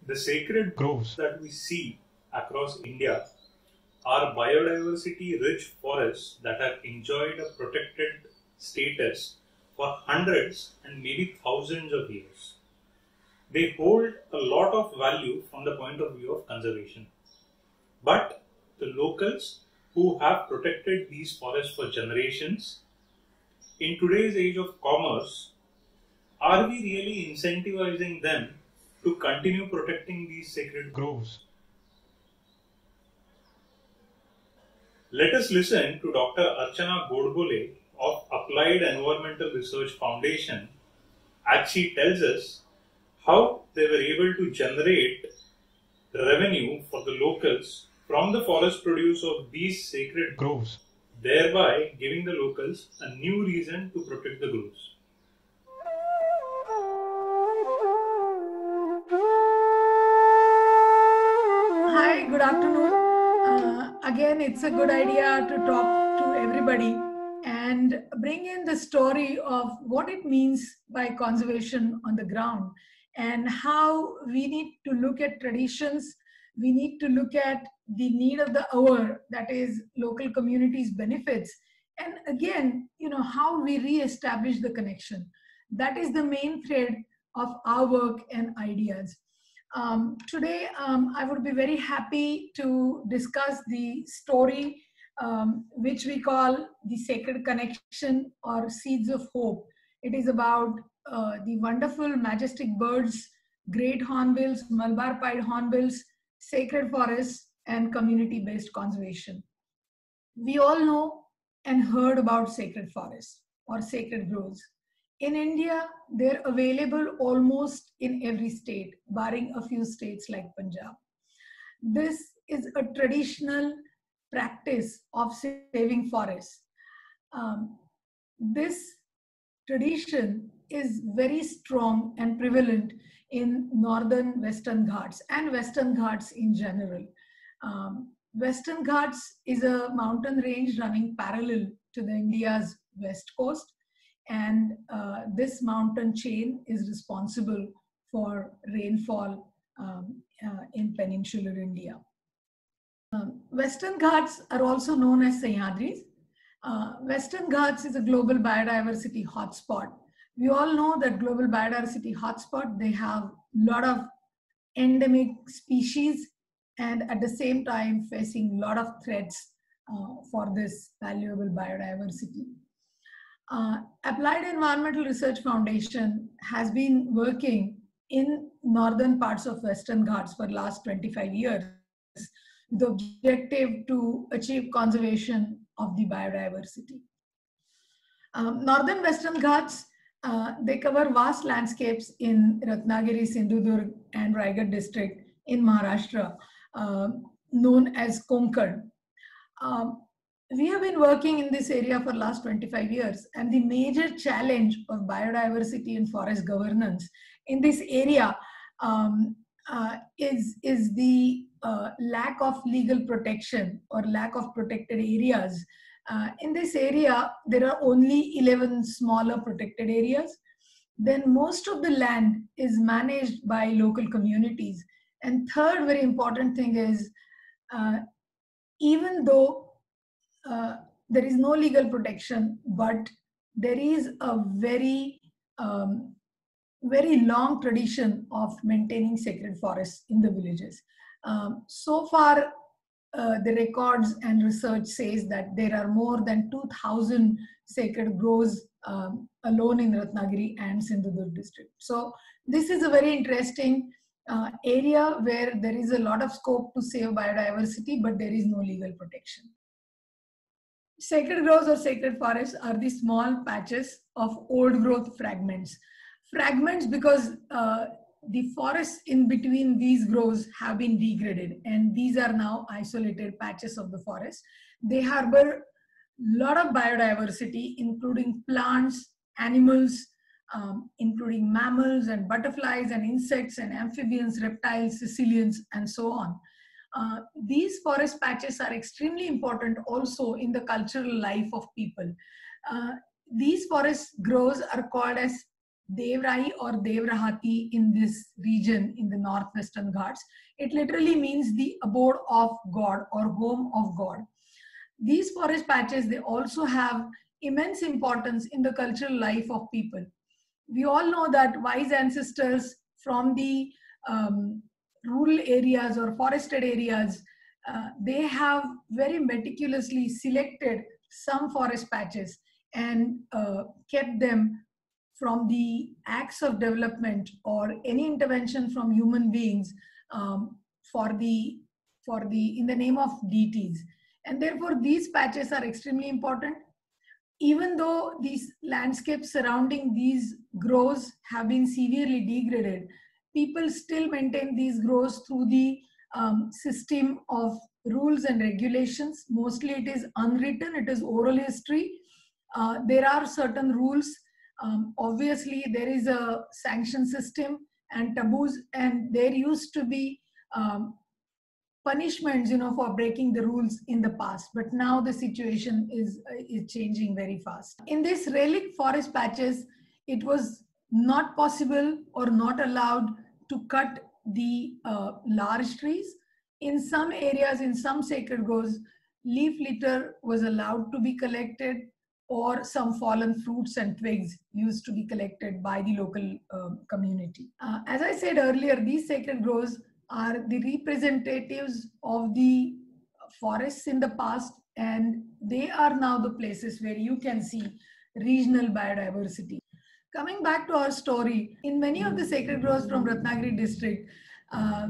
The sacred groves that we see across India are biodiversity rich forests that have enjoyed a protected status for hundreds and maybe thousands of years. They hold a lot of value from the point of view of conservation. But the locals who have protected these forests for generations, in today's age of commerce, are we really incentivizing them to continue protecting these sacred groves? Let us listen to Dr. Archana Godbole of Applied Environmental Research Foundation as she tells us how they were able to generate revenue for the locals from the forest produce of these sacred groves, thereby giving the locals a new reason to protect the groves. Hi, good afternoon. Again, it's a good idea to talk to everybody and bring in the story of what it means by conservation on the ground and how we need to look at traditions. We need to look at the need of the hour, that is, local communities' benefits. And again, how we re-establish the connection. That is the main thread of our work and ideas. Today, I would be very happy to discuss the story which we call the Sacred Connection or Seeds of Hope. It is about the wonderful, majestic birds, great hornbills, Malabar pied hornbills, sacred forests, and community-based conservation. We all know and heard about sacred forests or sacred groves. In India, they're available almost in every state, barring a few states like Punjab. This is a traditional practice of saving forests. This tradition is very strong and prevalent in northern Western Ghats and Western Ghats in general. Western Ghats is a mountain range running parallel to the India's west coast, and this mountain chain is responsible for rainfall in peninsular India. Western Ghats are also known as Sahyadris. Western Ghats is a global biodiversity hotspot. We all know that global biodiversity hotspot, they have a lot of endemic species and at the same time facing a lot of threats for this valuable biodiversity. Applied Environmental Research Foundation has been working in northern parts of Western Ghats for the last 25 years with the objective to achieve conservation of the biodiversity. Northern Western Ghats, they cover vast landscapes in Ratnagiri, Sindhudurg and Raigad district in Maharashtra, known as Konkan. We have been working in this area for the last 25 years, and the major challenge of biodiversity and forest governance in this area is the lack of legal protection or lack of protected areas. In this area, there are only 11 smaller protected areas. Then most of the land is managed by local communities. And third very important thing is, even though there is no legal protection, but there is a very, very long tradition of maintaining sacred forests in the villages. So far, the records and research says that there are more than 2,000 sacred groves alone in Ratnagiri and Sindhudurg district. So this is a very interesting area where there is a lot of scope to save biodiversity, but there is no legal protection. Sacred groves or sacred forests are the small patches of old growth fragments. Fragments because the forests in between these groves have been degraded, and these are now isolated patches of the forest. They harbor a lot of biodiversity, including plants, animals, including mammals and butterflies and insects and amphibians, reptiles, caecilians, and so on. These forest patches are extremely important also in the cultural life of people. These forest groves are called as Devrai or Devrahati in this region in the northwestern Ghats. It literally means the abode of God or home of God. These forest patches, they also have immense importance in the cultural life of people. We all know that wise ancestors from the um, rural areas or forested areas, they have very meticulously selected some forest patches and kept them from the acts of development or any intervention from human beings, um, for the in the name of deities. And therefore these patches are extremely important. Even though these landscapes surrounding these groves have been severely degraded, people still maintain these groves through the system of rules and regulations. Mostly it is unwritten, it is oral history. There are certain rules. Obviously, there is a sanction system and taboos, and there used to be um, punishments, for breaking the rules in the past. But now the situation is changing very fast. In this relic forest patches, it was not possible or not allowed to cut the large trees. In some areas, in some sacred groves, leaf litter was allowed to be collected, or some fallen fruits and twigs used to be collected by the local community. As I said earlier, these sacred groves are the representatives of the forests in the past, and they are now the places where you can see regional biodiversity. Coming back to our story, in many of the sacred groves from Ratnagiri district, uh,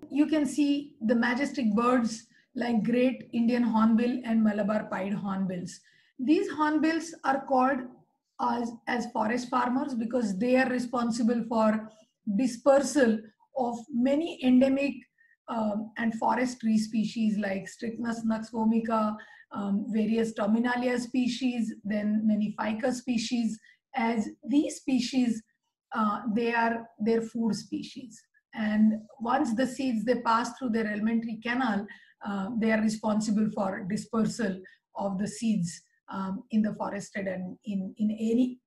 you can see the majestic birds like great Indian hornbill and Malabar pied hornbills. These hornbills are called as forest farmers because they are responsible for dispersal of many endemic and forest tree species like Strychnus nux vomica, various Terminalia species, then many ficus species. As these species, they are their food species. And once the seeds they pass through their alimentary canal, they are responsible for dispersal of the seeds in the forested and in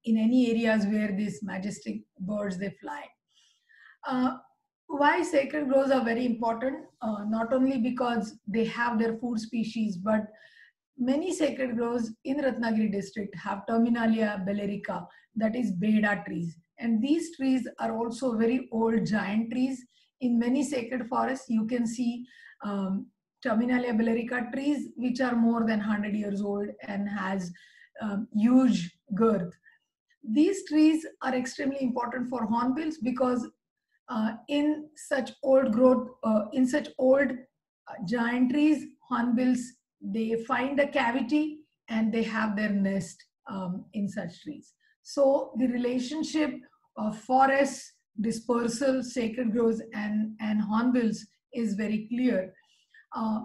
any areas where these majestic birds they fly. Why sacred groves are very important? Not only because they have their food species, but many sacred groves in Ratnagiri district have Terminalia bellerica, that is Beda trees. And these trees are also very old giant trees. In many sacred forests, you can see Terminalia bellerica trees, which are more than 100 years old and has huge girth. These trees are extremely important for hornbills because in such old growth, in such old giant trees, hornbills, they find a cavity and they have their nest in such trees. So the relationship of forests, dispersal, sacred groves, and hornbills is very clear. Uh,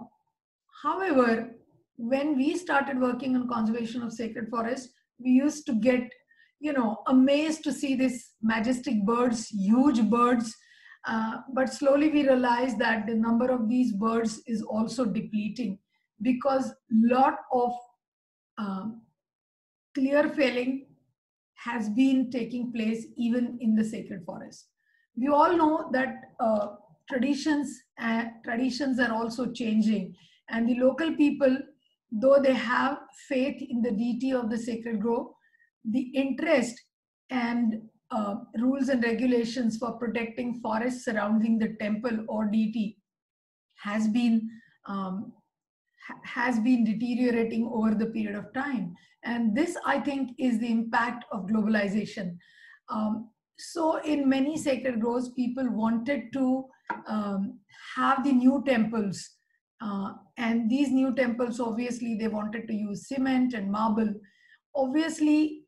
However, when we started working on conservation of sacred forests, we used to get, amazed to see these majestic birds, huge birds. But slowly we realized that the number of these birds is also depleting because lot of um, clear felling has been taking place even in the sacred forest. We all know that traditions are also changing, and the local people, though they have faith in the deity of the sacred grove, the interest and rules and regulations for protecting forests surrounding the temple or deity has been um, has been deteriorating over the period of time. And this, I think, is the impact of globalization. So in many sacred groves, people wanted to have the new temples. And these new temples, obviously, they wanted to use cement and marble. Obviously,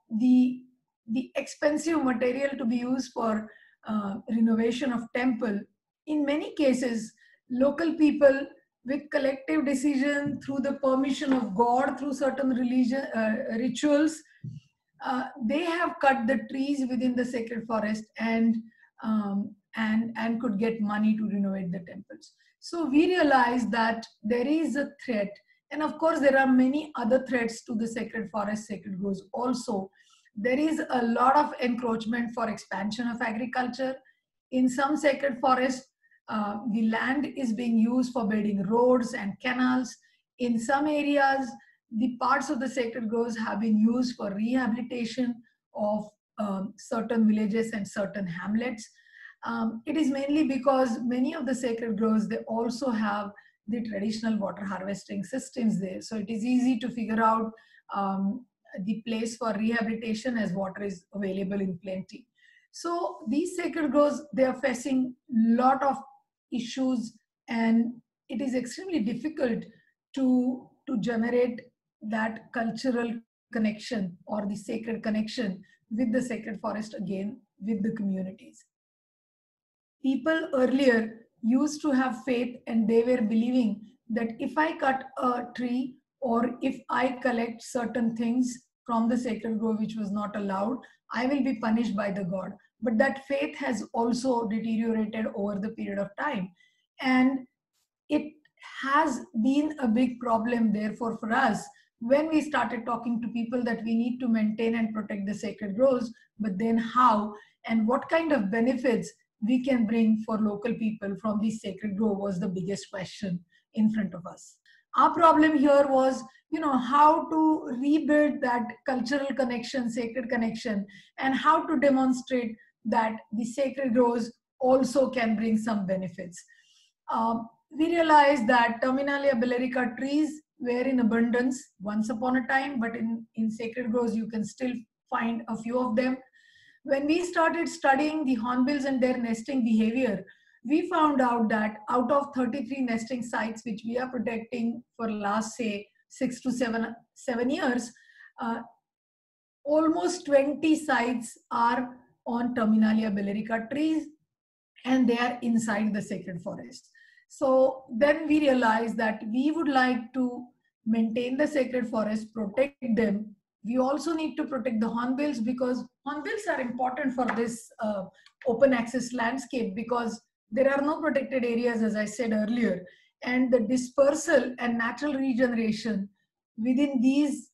the expensive material to be used for renovation of temple, in many cases, local people with collective decision through the permission of God, through certain religion rituals, they have cut the trees within the sacred forest and could get money to renovate the temples. So we realized that there is a threat, and of course there are many other threats to the sacred forest, sacred groves also, there is a lot of encroachment for expansion of agriculture. In some sacred forests, the land is being used for building roads and canals. In some areas, the parts of the sacred groves have been used for rehabilitation of certain villages and certain hamlets. It is mainly because many of the sacred groves, they also have the traditional water harvesting systems there. So it is easy to figure out the place for rehabilitation as water is available in plenty. So these sacred groves, they are facing lot of issues, and it is extremely difficult to generate that cultural connection or the sacred connection with the sacred forest again, with the communities. People earlier used to have faith, and they were believing that if I cut a tree or if I collect certain things from the sacred grove which was not allowed, I will be punished by the god. But that faith has also deteriorated over the period of time. And it has been a big problem, therefore, for us when we started talking to people that we need to maintain and protect the sacred groves, but then how and what kind of benefits we can bring for local people from the sacred grove was the biggest question in front of us. Our problem here was, how to rebuild that cultural connection, sacred connection, and how to demonstrate that the sacred groves also can bring some benefits. We realized that Terminalia bellerica trees were in abundance once upon a time, but in sacred groves you can still find a few of them. When we started studying the hornbills and their nesting behavior, we found out that out of 33 nesting sites which we are protecting for last, say, 6 to 7 years, almost 20 sites are on Terminalia bellerica trees, and they are inside the sacred forest. So then we realized that we would like to maintain the sacred forest, protect them. We also need to protect the hornbills, because hornbills are important for this open access landscape, because there are no protected areas, as I said earlier, and the dispersal and natural regeneration within these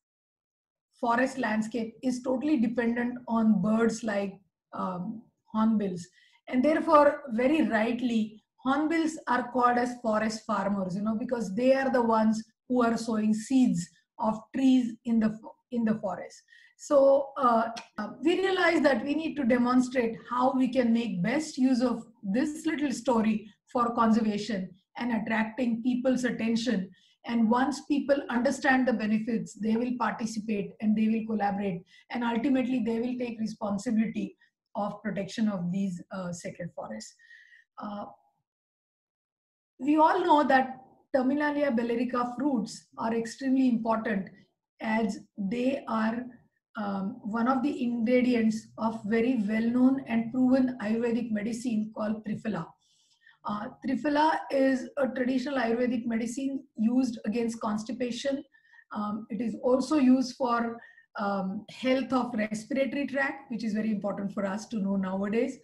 forest landscape is totally dependent on birds like hornbills. And therefore, very rightly, hornbills are called as forest farmers, because they are the ones who are sowing seeds of trees in the forest. So we realized that we need to demonstrate how we can make best use of this little story for conservation and attracting people's attention. And once people understand the benefits, they will participate and they will collaborate, and ultimately they will take responsibility of protection of these sacred forests. We all know that Terminalia bellerica fruits are extremely important, as they are one of the ingredients of very well-known and proven Ayurvedic medicine called Triphala. Triphala is a traditional Ayurvedic medicine used against constipation. It is also used for health of respiratory tract, which is very important for us to know nowadays.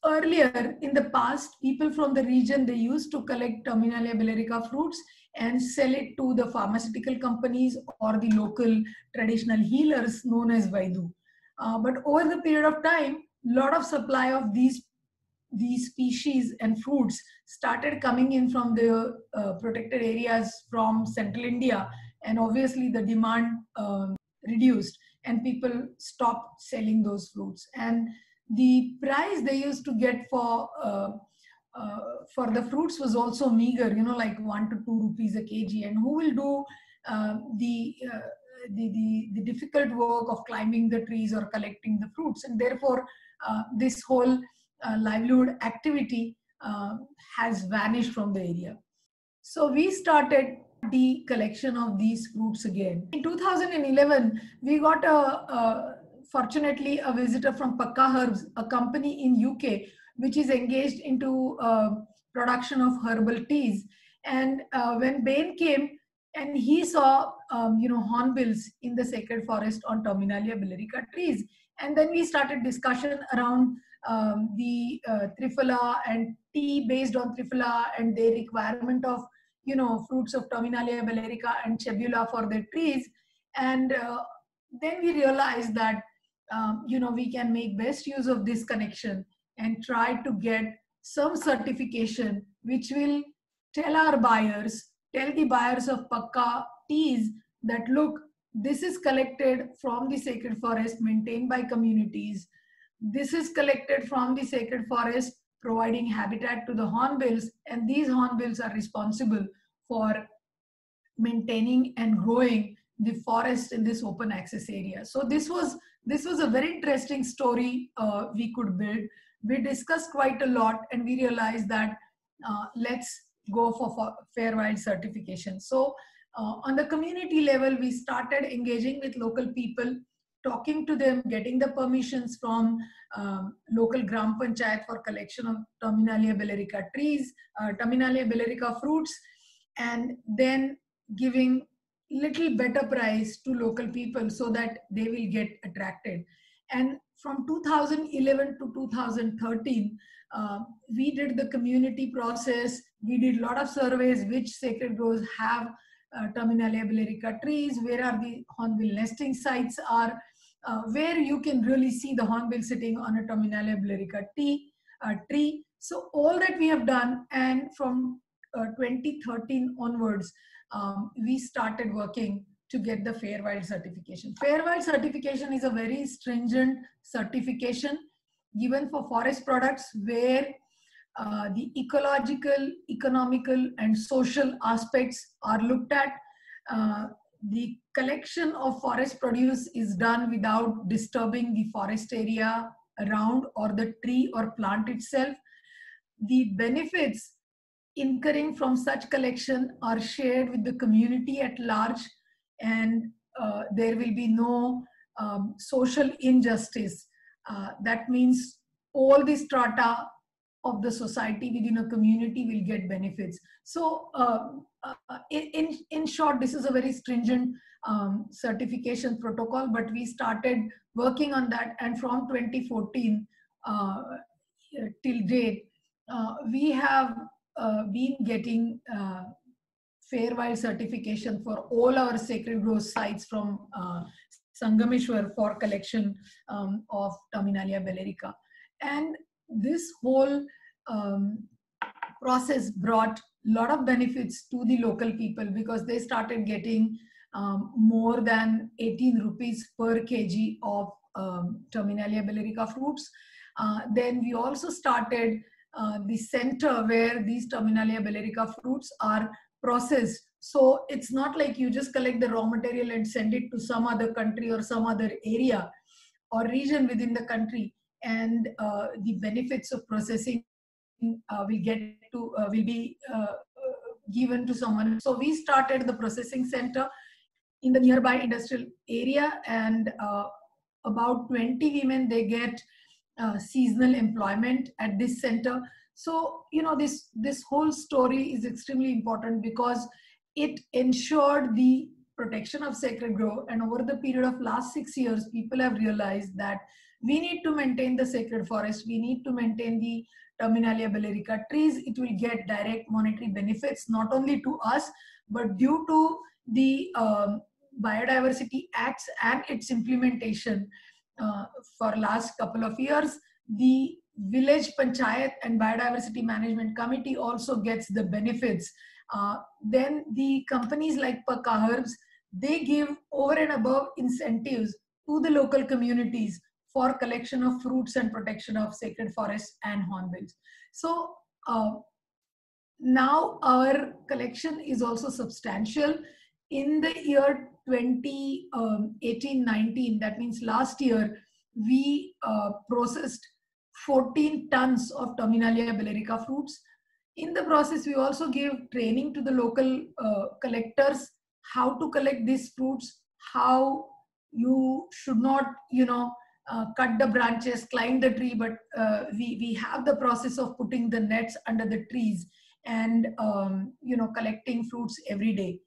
Earlier in the past, people from the region, they used to collect Terminalia bellerica fruits and sell it to the pharmaceutical companies or the local traditional healers known as Vaidu. But over the period of time, lot of supply of these species and fruits started coming in from the protected areas from central India, and obviously the demand reduced and people stopped selling those fruits, and the price they used to get for the fruits was also meager, like 1 to 2 rupees a kg, and who will do the difficult work of climbing the trees or collecting the fruits. And therefore this whole livelihood activity has vanished from the area. So we started the collection of these fruits again. In 2011, we got fortunately a visitor from Pakka Herbs, a company in UK which is engaged into production of herbal teas. And when Bain came and he saw hornbills in the sacred forest on Terminalia bellerica trees, and then we started discussion around the Triphala and tea based on Triphala and their requirement of fruits of Terminalia bellerica and Chebula for their trees. And then we realized that we can make best use of this connection and try to get some certification which will tell the buyers of Pakka teas that look, this is collected from the sacred forest maintained by communities. This is collected from the sacred forest providing habitat to the hornbills, and these hornbills are responsible for maintaining and growing the forest in this open access area. So this was a very interesting story we could build. We discussed quite a lot, and we realized that let's go for Fair Wild certification. So on the community level, we started engaging with local people, talking to them, getting the permissions from local Gram Panchayat for collection of Terminalia bellerica trees, Terminalia bellerica fruits, and then giving little better price to local people so that they will get attracted. And from 2011 to 2013, we did the community process. We did a lot of surveys, which sacred groves have Terminalia bellerica trees, where are the hornbill nesting sites are, where you can really see the hornbill sitting on a Terminalia bellerica tree. So all that we have done, and from 2013 onwards, we started working to get the Fair Wild certification. Fair Wild certification is a very stringent certification given for forest products where the ecological, economical, and social aspects are looked at. The collection of forest produce is done without disturbing the forest area around or the tree or plant itself. The benefits incurring from such collection are shared with the community at large, and there will be no social injustice. That means all the strata of the society within a community will get benefits. So in short, this is a very stringent certification protocol, but we started working on that, and from 2014 till date, we have been getting Fair Wild certification for all our sacred grove sites from Sangameshwar for collection of Terminalia bellerica. And this whole process brought a lot of benefits to the local people, because they started getting more than 18 rupees per kg of Terminalia bellerica fruits. Then we also started the center where these Terminalia bellerica fruits are processed. So it's not like you just collect the raw material and send it to some other country or some other area or region within the country, and the benefits of processing will be given to someone. So we started the processing center in the nearby industrial area, and about 20 women, they get seasonal employment at this center. So this whole story is extremely important because it ensured the protection of sacred grove, and over the period of last 6 years, people have realized that we need to maintain the sacred forest, we need to maintain the Terminalia bellerica trees. It will get direct monetary benefits not only to us, but due to the Biodiversity Acts and its implementation for last couple of years, the village panchayat and biodiversity management committee also gets the benefits. Then the companies like Pakka Herbs, they give over and above incentives to the local communities for collection of fruits and protection of sacred forests and hornbills. So now our collection is also substantial. In the year 2018-19, that means last year, we processed 14 tons of Terminalia bellerica fruits. In the process, we also give training to the local collectors how to collect these fruits, how you should not, cut the branches, climb the tree, but we have the process of putting the nets under the trees and, collecting fruits every day.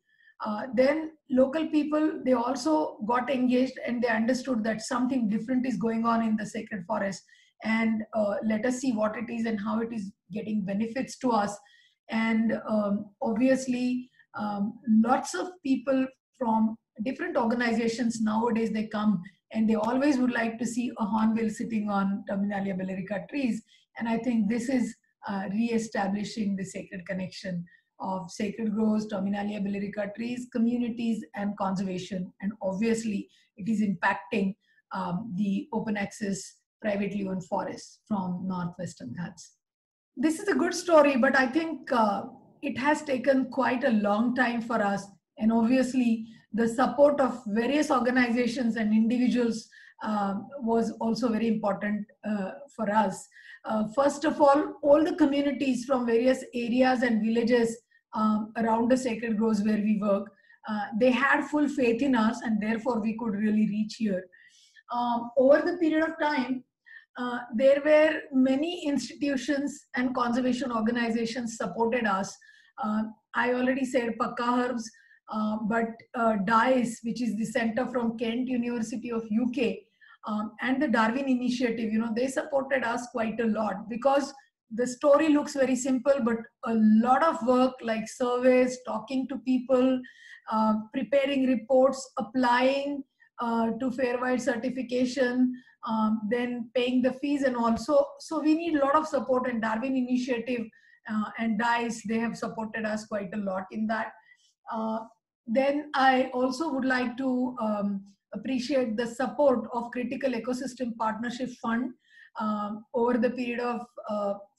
Then local people, they also got engaged and they understood that something different is going on in the sacred forest, and let us see what it is and how it is getting benefits to us. And obviously, lots of people from different organizations nowadays, they come and they always would like to see a hornbill sitting on Terminalia bellerica trees. And I think this is re-establishing the sacred connection of sacred groves, Terminalia bellerica trees, communities, and conservation. And obviously, it is impacting the open access privately owned forests from Northwestern Ghats. This is a good story, but I think it has taken quite a long time for us. And obviously, the support of various organizations and individuals was also very important for us. First of all the communities from various areas and villages around the sacred groves where we work, they had full faith in us, and therefore we could really reach here. Over the period of time, there were many institutions and conservation organizations supported us. I already said Pakka Herbs, but DICE, which is the center from Kent University of UK, and the Darwin Initiative, they supported us quite a lot, because the story looks very simple, but a lot of work like surveys, talking to people, preparing reports, applying to Fairwild certification, then paying the fees, and also, so we need a lot of support, and Darwin Initiative and DICE, they have supported us quite a lot in that. Then I also would like to appreciate the support of Critical Ecosystem Partnership Fund over the period of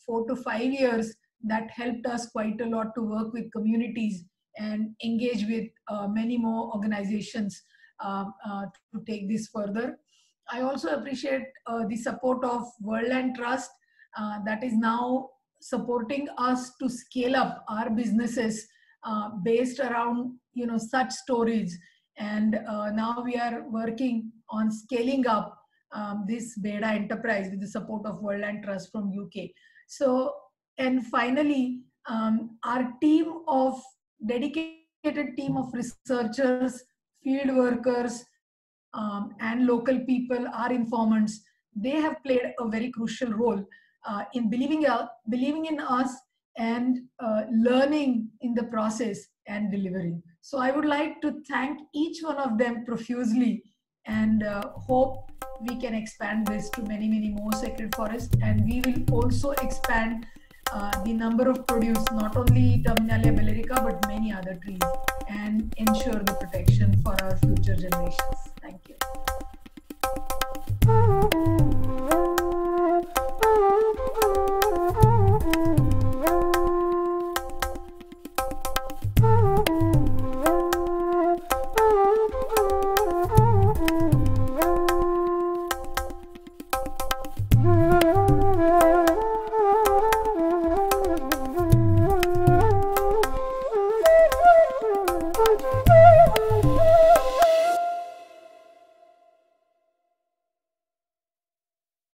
4 to 5 years. That helped us quite a lot to work with communities and engage with many more organizations to take this further. I also appreciate the support of Worldland Trust that is now supporting us to scale up our businesses based around such stories. And now we are working on scaling up this Beda enterprise with the support of Worldland Trust from UK. So, and finally, our dedicated team of researchers, field workers, and local people, our informants, they have played a very crucial role in believing in us and learning in the process and delivering. So I would like to thank each one of them profusely, and hope we can expand this to many, many more sacred forests. And we will also expand the number of produce, not only Terminalia bellerica, but many other trees, and ensure the protection for our future generations. Thank you.